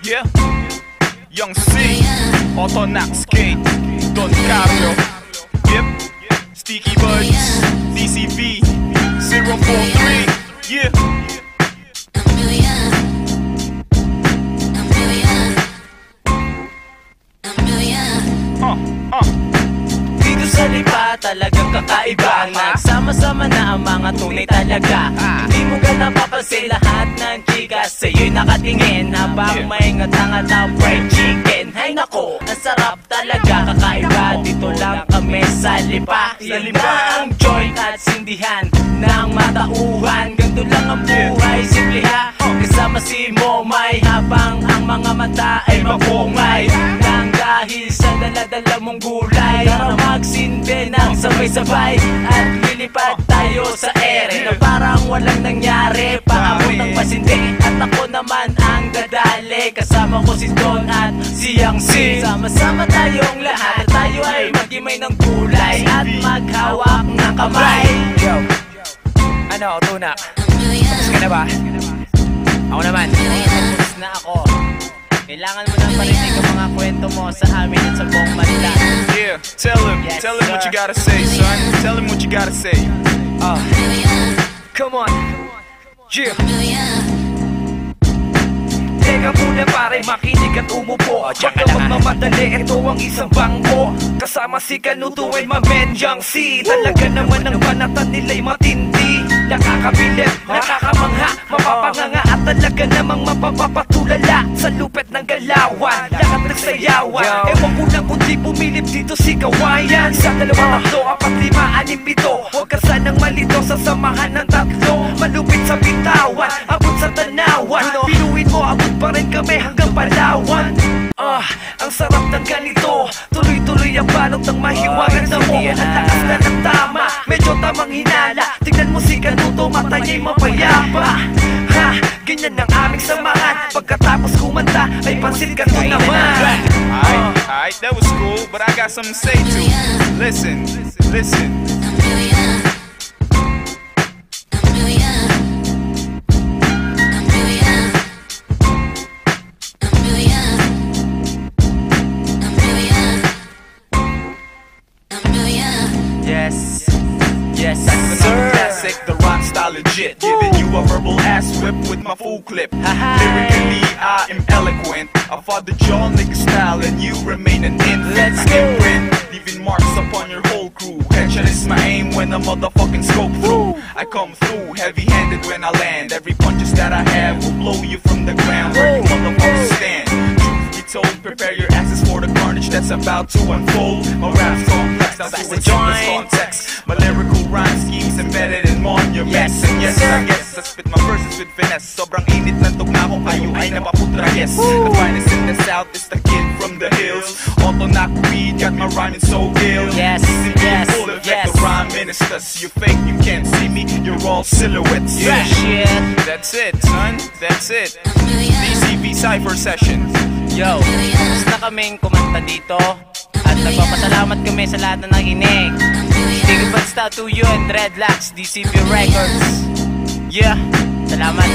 Yeah, Young C, Autonax Skate, Don Carlo. Yep, Sticky Buds, DCV 043. Yeah. Dito sa lipa talagang kakaiba. Nagsama-sama na ang mga tunay talaga. Hindi mo ka napapansin lahat ng chika sa'yo'y nakatingin habang may ngatang-ngatang fried chicken. Hay nako, ang sarap talaga, kakaiba. Dito lang kami sa lipa. Yan na ang joint at sindihan ng matauhan. Ganto lang ang buhay, simple ha. Kasama si Momay habang ang mga mata ay mapungay. Nang dahil sa dala-dala mong gulay, para magsindi ng sabay-sabay at lilipad tayo sa ere na parang walang nangyari. Paabot ng pasindi at ako naman ang dadali. Kasama ko si Don at si Young C. Sama-sama tayong lahat at tayo ay magimay ng gulay at maghawak ng kamay. Yo, ano, Tuna? Tapos ka na ba? Ako naman. Tapos na ako. Kailangan mo nang parinig ang mga kwento mo sa amin at sa buong Manila. Yeah, tell him what you gotta say, son. Tell him what you gotta say. Come on. Yeah. Teka muna pare, makinig at umupo. Huwag ka magmamadali, ito ang isang bangko. Kasama si Canuto and my man Young C. Talaga naman ang banatan nila'y matindi. Nakakabilib, nakakamangha, mapapanganga at talaga namang mapapapatulala sa lupet ng galawan, lahat nagsayawan. Ewan ko lang kung di pumilip dito si Kawayan. Sa 2, 3, 4, 5, 6, 7. Huwag ka sanang malito sa samahan ng 3. Malupit sa bitawan, abot sa tanawan. Pinuin mo, abot pa rin kami hanggang Palawan. Ang sarap ng ganito, tuloy-tuloy ang balot ng mahiwagan na mo. Ang lakas na ng tama, medyo tamang hinala. Tignan mo si Canuto, mata niya'y mapayapa. Ganyan ang aming samahan. Pagkatapos kumanta, ay pansin ka to naman. Alright, that was cool, but I got something to say too. Listen. Yes, sir. Classic, the rhyme style legit. Giving you a verbal ass whip with my full clip. Lyrically, I am eloquent. I fought the John nigga style and you remain an infant. Let's I go. imprint, leaving marks upon your whole crew. Headshot is my aim when I motherfucking scope through. I come through, heavy-handed when I land. Every punches that I have will blow you from the ground where you motherfuckers stand. Truth be told, prepare your asses for the carnage that's about to unfold. My rap's complex, now to its simplest context. My lyrical rhyme schemes embedded in monuments. And yes, I guess I spit my verses with finesse. Sobrang init ng tugma ko, kayo ay napaputra, yes. The finest in the south is the kid from the hills. Autonax weed, got my rhyming so ill. Yes. Full effect, the rhyme ministers. You fake, you can't see me, you're all silhouettes. Yeah, shit. That's it, son, that's it. DCV Cypher Sessions. Yo, tapos na kaming kumanta dito. At nagpapasalamat kami sa lahat na nakinig. Big Buds Tattoo and Dreadlocks, DCV Records. Yeah, salamat.